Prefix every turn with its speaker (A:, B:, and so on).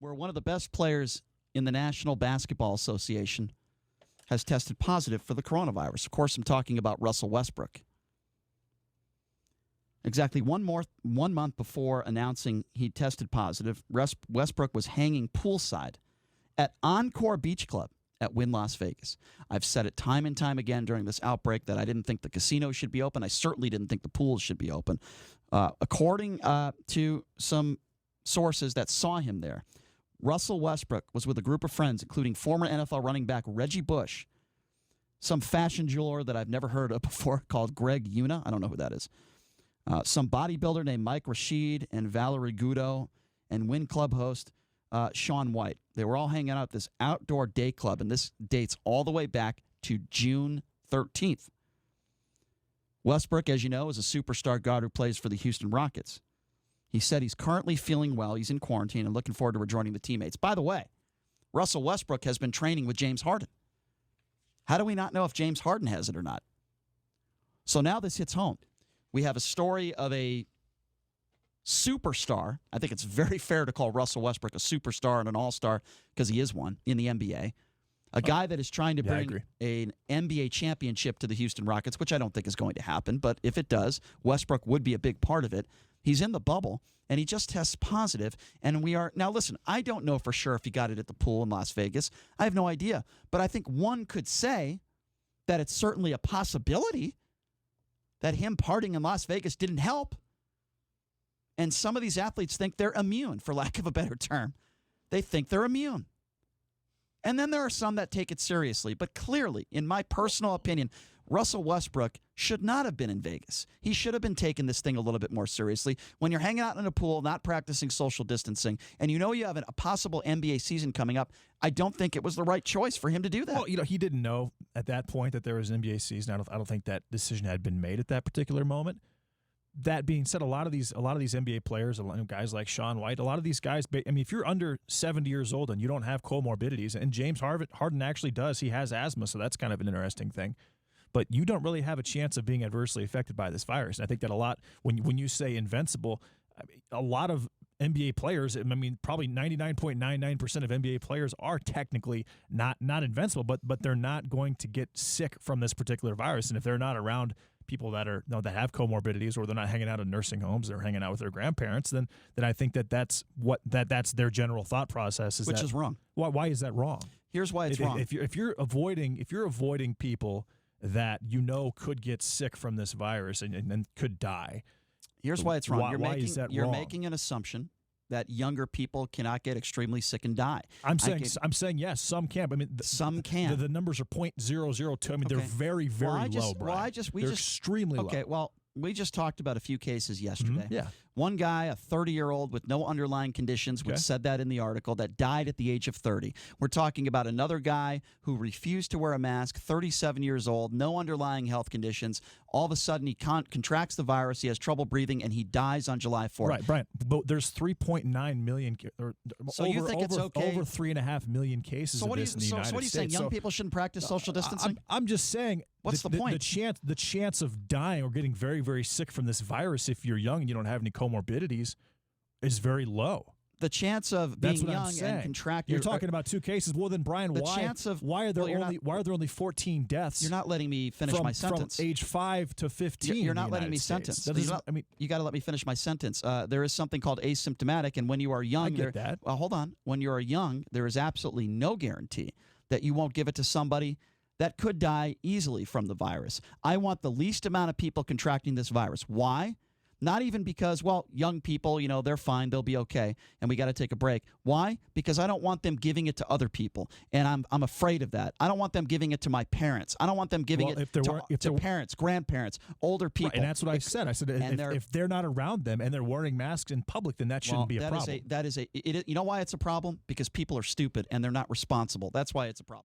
A: where one of the best players in the National Basketball Association has tested positive for the coronavirus. Of course, I'm talking about Russell Westbrook. Exactly 1 month before announcing he tested positive, Westbrook was hanging poolside at Encore Beach Club at Wynn Las Vegas. I've said it time and time again during this outbreak that I didn't think the casino should be open. I certainly didn't think the pools should be open. According to some sources that saw him there, Russell Westbrook was with a group of friends, including former NFL running back Reggie Bush, some fashion jeweler that I've never heard of before called Greg Una. I don't know who that is. Some bodybuilder named Mike Rashid and Valerie Gudo, and Wynn Club host Shaun White. They were all hanging out at this outdoor day club, and this dates all the way back to June 13th. Westbrook, as you know, is a superstar guard who plays for the Houston Rockets. He said he's currently feeling well. He's in quarantine and looking forward to rejoining the teammates. By the way, Russell Westbrook has been training with James Harden. How do we not know if James Harden has it or not? So now this hits home. We have a story of a superstar. I think it's very fair to call Russell Westbrook a superstar and an all-star because he is one in the NBA. A guy that is trying to bring an NBA championship to the Houston Rockets, which I don't think is going to happen. But if it does, Westbrook would be a big part of it. He's in the bubble, and he just tests positive. And we are – now, listen, I don't know for sure if he got it at the pool in Las Vegas. I have no idea. But I think one could say that it's certainly a possibility that him partying in Las Vegas didn't help. And some of these athletes think they're immune, for lack of a better term. They think they're immune. And then there are some that take it seriously. But clearly, in my personal opinion, Russell Westbrook should not have been in Vegas. He should have been taking this thing a little bit more seriously. When you're hanging out in a pool, not practicing social distancing, and you know you have a possible NBA season coming up, I don't think it was the right choice for him to do that.
B: Well, he didn't know at that point that there was an NBA season. I don't think that decision had been made at that particular moment. That being said, a lot of these NBA players, guys like Shaun White, a lot of these guys, I mean, if you're under 70 years old and you don't have comorbidities, and James Harden actually does, he has asthma, so that's kind of an interesting thing. But you don't really have a chance of being adversely affected by this virus. And I think that a lot, when you say invincible, a lot of NBA players, I mean, probably 99.99% of NBA players are technically not invincible, but they're not going to get sick from this particular virus. And if they're not around people that are that have comorbidities, or they're not hanging out in nursing homes, they're hanging out with their grandparents, then I think that's their general thought process.
A: Which is wrong.
B: Why is that wrong?
A: Here's why it's wrong.
B: If you're avoiding people that could get sick from this virus and could die.
A: Here's why it's wrong. You're
B: wrong?
A: Making an assumption that younger people cannot get extremely sick and die.
B: I'm saying yes, some can. I mean,
A: some can.
B: The numbers are 0.002. I mean, they're very, very low, Brian. They're extremely low.
A: Okay, well, we just talked about a few cases yesterday.
B: Mm-hmm, yeah.
A: One guy, a 30-year-old with no underlying conditions, which said that in the article, that died at the age of 30. We're talking about another guy who refused to wear a mask, 37 years old, no underlying health conditions. All of a sudden, he contracts the virus, he has trouble breathing, and he dies on July 4th.
B: Right, Brian. But there's 3.9 million,
A: so you think it's okay?
B: Over 3.5 million cases of this in the United States.
A: So what are you saying? Young people shouldn't practice social distancing?
B: I'm just saying.
A: What's the point?
B: The chance of dying or getting very, very sick from this virus, if you're young and you don't have any comorbidities, is very low.
A: The chance of being young and contracting.
B: You're talking about 2 cases. Well, then, Brian, why are there only 14 deaths?
A: You're not letting me finish my sentence.
B: From age 5 to 15.
A: You're not letting me sentence. You got to let me finish my sentence. There is something called asymptomatic, and when you are young,
B: I get that.
A: Well, hold on. When you are young, there is absolutely no guarantee that you won't give it to somebody that could die easily from the virus. I want the least amount of people contracting this virus. Why? Not even because, young people, they're fine, they'll be okay, and we got to take a break. Why? Because I don't want them giving it to other people, and I'm afraid of that. I don't want them giving it to my parents. I don't want them giving it to parents, grandparents, older people.
B: Right, and that's what I said. I said if they're not around them and they're wearing masks in public, then that shouldn't be a problem.
A: You know why it's a problem? Because people are stupid and they're not responsible. That's why it's a problem.